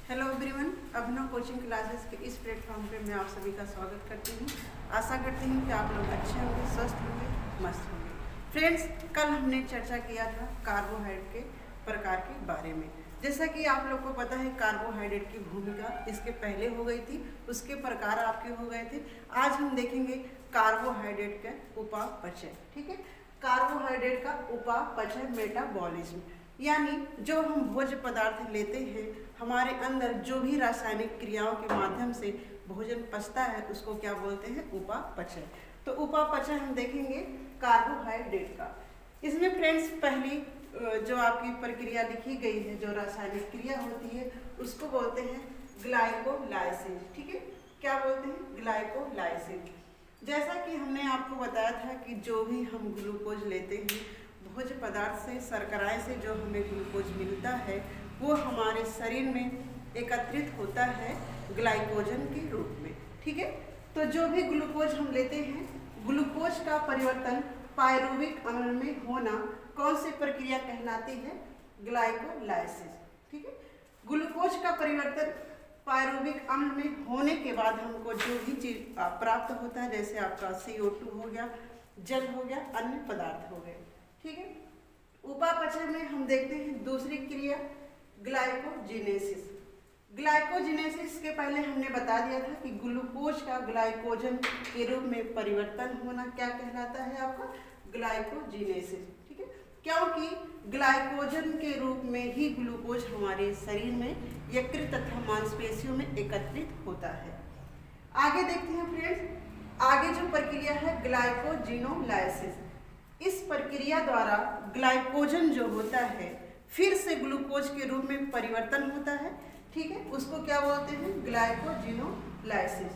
Hello everyone, अभिनव coaching classes के इस platform पे मैं आप सभी का स्वागत करती हूँ। आशा करती हूँ कि आप लोग अच्छे होंगे, स्वस्थ होंगे, मस्त होंगे। फ्रेंड्स, कल हमने चर्चा किया था कार्बोहाइड्रेट के प्रकार के बारे में। जैसा कि आप लोग को पता है, कार्बोहाइड्रेट की भूमिका इसके पहले हो गई थी, उसके प्रकार आपके हो गए थे। आज हम देखेंगे कार्बोहाइड्रेट का उपापचय। ठीक है, कार्बोहाइड्रेट का उपापचय मेटाबॉलिज्म, यानी जो हम भोज्य पदार्थ लेते हैं, हमारे अंदर जो भी रासायनिक क्रियाओं के माध्यम से भोजन पचता है, उसको क्या बोलते हैं? उपापचय। तो उपापचय हम देखेंगे कार्बोहाइड्रेट का। इसमें फ्रेंड्स पहली जो आपकी प्रक्रिया लिखी गई है, जो रासायनिक क्रिया होती है, उसको बोलते हैं ग्लाइकोलाइसिस। ठीक है, क्या बोलते हैं? ग्लाइकोलाइसिस। जैसा कि हमने आपको बताया था कि जो भी हम ग्लूकोज लेते हैं, भोज्य पदार्थ से, शर्कराएं से जो हमें ग्लूकोज मिलता है, वो हमारे शरीर में एकत्रित होता है ग्लाइकोजन के रूप में। ठीक है, तो जो भी ग्लूकोज हम लेते हैं, ग्लूकोज का परिवर्तन पायरुविक अम्ल में होना कौन सी प्रक्रिया कहलाती है? ग्लाइकोलाइसिस। ठीक है, ग्लूकोज का परिवर्तन पायरुविक अम्ल में होने के बाद हमको जो भी चीज प्राप्त होता है, जैसे आपका CO2 हो गया, जल हो गया, अन्य पदार्थ हो गए। ठीक है, उपापचय में हम देखते हैं दूसरी क्रिया ग्लाइकोजिनेसिस। ग्लाइकोजिनेसिस के पहले हमने बता दिया था कि ग्लूकोज का ग्लाइकोजन के रूप में परिवर्तन होना क्या कहलाता है? आपका ग्लाइकोजिनेसिस। ठीक है, क्योंकि ग्लाइकोजन के रूप में ही ग्लूकोज हमारे शरीर में यकृत तथा मांसपेशियों में एकत्रित होता है। आगे देखते हैं फ्रेंड्स, आगे जो प्रक्रिया है ग्लाइकोजिनोलाइसिस। इस प्रक्रिया द्वारा ग्लाइकोजन जो होता है फिर से ग्लूकोज के रूप में परिवर्तन होता है। ठीक है, उसको क्या बोलते हैं? ग्लाइकोजिनोलाइसिस।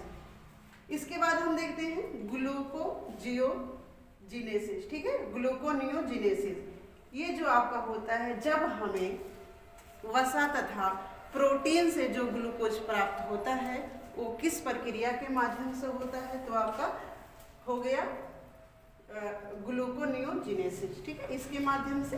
इसके बाद हम देखते हैं ग्लूकोजियोजिनेसिस। ठीक है, ग्लूकोनियोजिनेसिस। ये जो आपका होता है जब हमें वसा तथा प्रोटीन से जो ग्लूकोज प्राप्त होता है, वो किस प्रक्रिया के माध्यम से होता है? तो आपका हो गया ग्लूकोनियोजिनेसिस। ठीक है, इसके माध्यम से।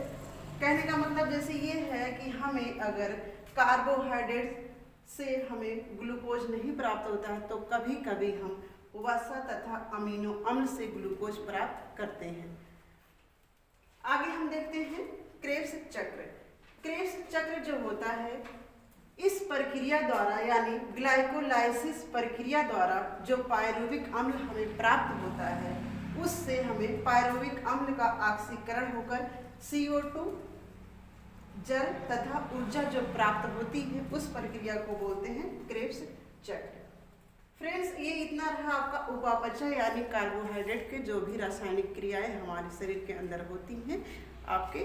कहने का मतलब जैसे ये है कि हमें अगर कार्बोहाइड्रेट से हमें ग्लूकोज नहीं प्राप्त होता है, तो कभी कभी हम वसा तथा अमीनो अम्ल से ग्लूकोज प्राप्त करते हैं। आगे हम देखते हैं क्रेब्स चक्र। क्रेब्स चक्र जो होता है, इस प्रक्रिया द्वारा यानी ग्लाइकोलाइसिस प्रक्रिया द्वारा जो पायरुविक अम्ल हमें प्राप्त होता है, उससे हमें पायरुविक अम्ल का ऑक्सीकरण होकर CO2 जल तथा ऊर्जा जो प्राप्त होती है, उस प्रक्रिया को बोलते हैं क्रेब्स चक्र। फ्रेंड्स, ये इतना रहा आपका उपापचय यानी कार्बोहाइड्रेट के जो भी रासायनिक क्रियाएं हमारे शरीर के अंदर होती हैं आपके,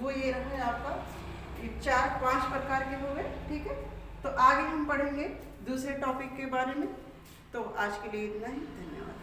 वो ये रहा है आपका 4-5 प्रकार के हो गए। ठीक है, तो आगे हम पढ़ेंगे दूसरे टॉपिक के बारे में। तो आज के लिए इतना ही, धन्यवाद।